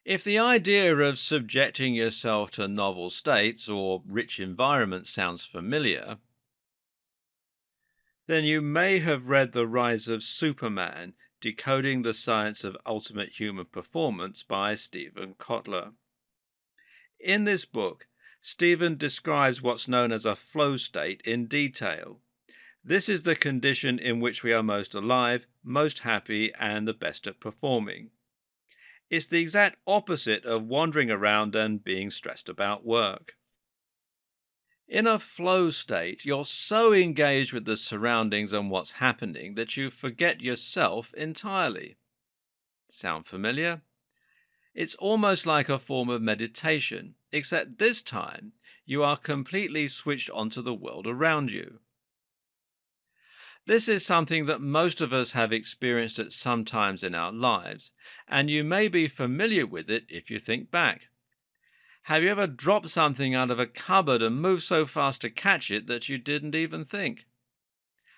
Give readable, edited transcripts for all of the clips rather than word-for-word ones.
If the idea of subjecting yourself to novel states or rich environments sounds familiar, then you may have read The Rise of Superman, Decoding the Science of Ultimate Human Performance by Stephen Kotler. In this book, Stephen describes what's known as a flow state in detail. This is the condition in which we are most alive, most happy, and the best at performing. It's the exact opposite of wandering around and being stressed about work. In a flow state, you're so engaged with the surroundings and what's happening that you forget yourself entirely. Sound familiar? It's almost like a form of meditation, except this time you are completely switched onto the world around you. This is something that most of us have experienced at some times in our lives, and you may be familiar with it if you think back. Have you ever dropped something out of a cupboard and moved so fast to catch it that you didn't even think?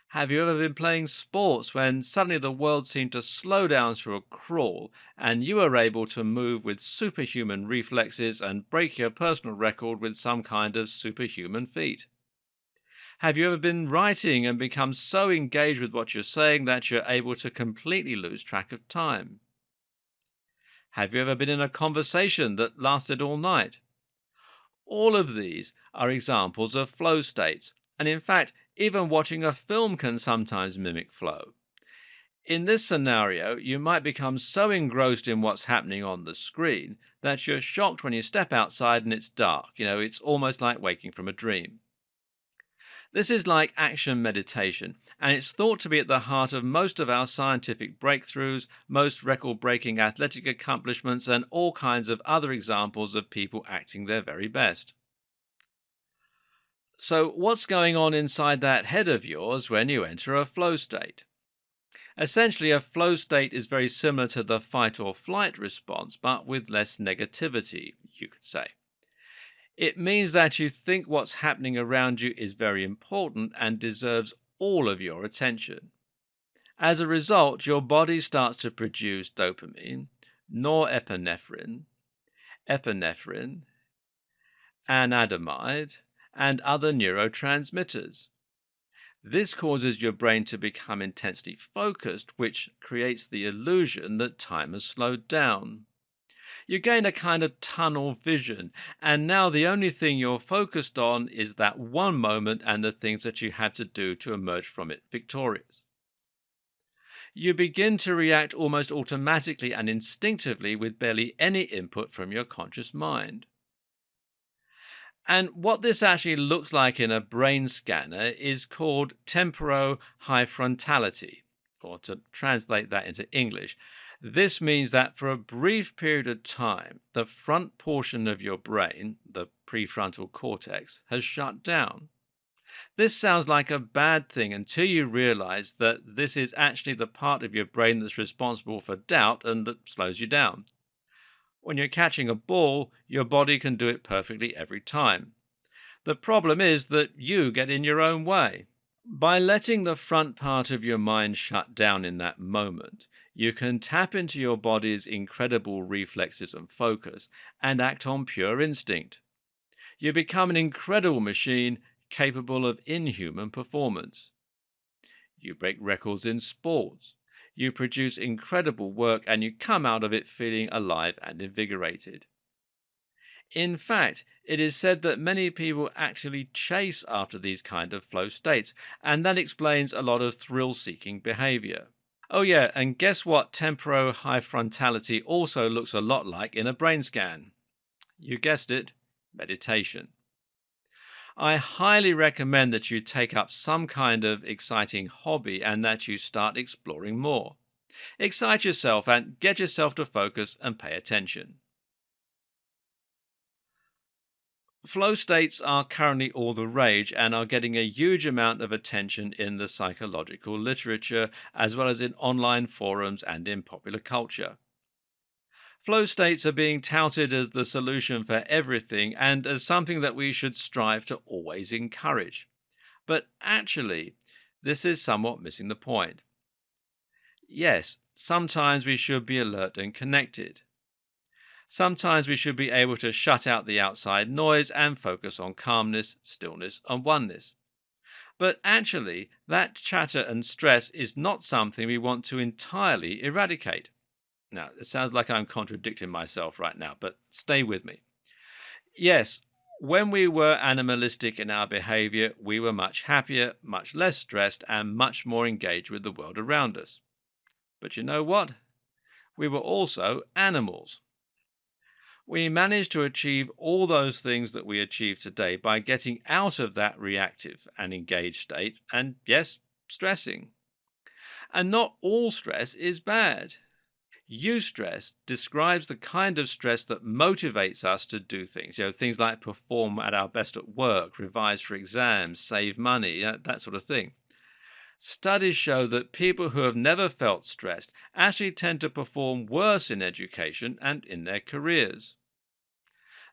Have you ever been playing sports when suddenly the world seemed to slow down to a crawl and you were able to move with superhuman reflexes and break your personal record with some kind of superhuman feat? Have you ever been writing and become so engaged with what you're saying that you're able to completely lose track of time? Have you ever been in a conversation that lasted all night? All of these are examples of flow states, and in fact, even watching a film can sometimes mimic flow. In this scenario, you might become so engrossed in what's happening on the screen that you're shocked when you step outside and it's dark. It's almost like waking from a dream. This is like action meditation, and it's thought to be at the heart of most of our scientific breakthroughs, most record breaking athletic accomplishments, and all kinds of other examples of people acting their very best. So, what's going on inside that head of yours when you enter a flow state? Essentially, a flow state is very similar to the fight or flight response, but with less negativity, you could say. It means that you think what's happening around you is very important and deserves all of your attention. As a result, your body starts to produce dopamine, norepinephrine, epinephrine, anandamide, and other neurotransmitters. This causes your brain to become intensely focused, which creates the illusion that time has slowed down. You gain a kind of tunnel vision, and now the only thing you're focused on is that one moment and the things that you had to do to emerge from it victorious. You begin to react almost automatically and instinctively with barely any input from your conscious mind. And what this actually looks like in a brain scanner is called temporo-hyfrontality, or to translate that into English, this means that for a brief period of time, the front portion of your brain, the prefrontal cortex, has shut down. This sounds like a bad thing until you realize that this is actually the part of your brain that's responsible for doubt and that slows you down. When you're catching a ball, your body can do it perfectly every time. The problem is that you get in your own way. By letting the front part of your mind shut down in that moment, you can tap into your body's incredible reflexes and focus and act on pure instinct. You become an incredible machine capable of inhuman performance. You break records in sports. You produce incredible work and you come out of it feeling alive and invigorated. In fact, it is said that many people actually chase after these kind of flow states, and that explains a lot of thrill-seeking behavior. Oh yeah, and guess what temporo-hyfrontality also looks a lot like in a brain scan? You guessed it, meditation. I highly recommend that you take up some kind of exciting hobby and that you start exploring more. Excite yourself and get yourself to focus and pay attention. Flow states are currently all the rage and are getting a huge amount of attention in the psychological literature, as well as in online forums and in popular culture. Flow states are being touted as the solution for everything and as something that we should strive to always encourage. But actually, this is somewhat missing the point. Yes, sometimes we should be alert and connected. Sometimes we should be able to shut out the outside noise and focus on calmness, stillness, and oneness. But actually, that chatter and stress is not something we want to entirely eradicate. Now, it sounds like I'm contradicting myself right now, but stay with me. Yes, when we were animalistic in our behavior, we were much happier, much less stressed, and much more engaged with the world around us. But you know what? We were also animals. We managed to achieve all those things that we achieve today by getting out of that reactive and engaged state and, yes, stressing. And not all stress is bad. Eustress describes the kind of stress that motivates us to do things. Things like perform at our best at work, revise for exams, save money, that sort of thing. Studies show that people who have never felt stressed actually tend to perform worse in education and in their careers.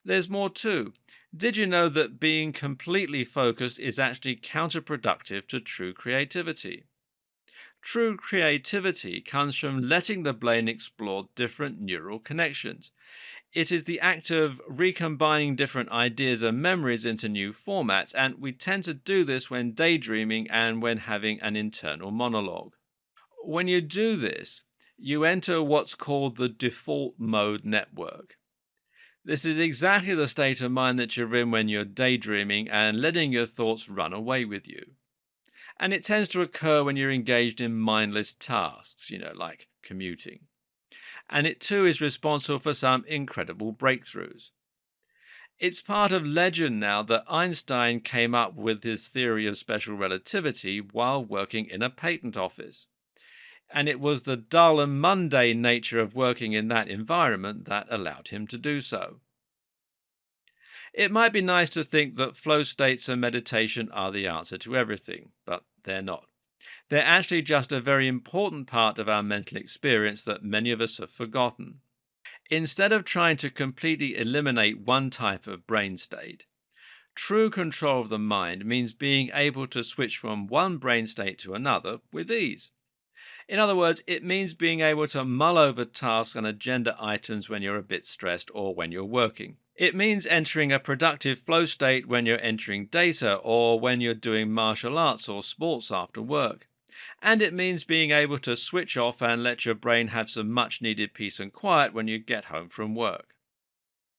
There's more too. Did you know that being completely focused is actually counterproductive to true creativity? True creativity comes from letting the brain explore different neural connections. It is the act of recombining different ideas and memories into new formats, and we tend to do this when daydreaming and when having an internal monologue. When you do this, you enter what's called the default mode network. This is exactly the state of mind that you're in when you're daydreaming and letting your thoughts run away with you. And it tends to occur when you're engaged in mindless tasks, like commuting. And it too is responsible for some incredible breakthroughs. It's part of legend now that Einstein came up with his theory of special relativity while working in a patent office. And it was the dull and mundane nature of working in that environment that allowed him to do so. It might be nice to think that flow states and meditation are the answer to everything, but they're not. They're actually just a very important part of our mental experience that many of us have forgotten. Instead of trying to completely eliminate one type of brain state, true control of the mind means being able to switch from one brain state to another with ease. In other words, it means being able to mull over tasks and agenda items when you're a bit stressed or when you're working. It means entering a productive flow state when you're entering data or when you're doing martial arts or sports after work. And it means being able to switch off and let your brain have some much needed peace and quiet when you get home from work.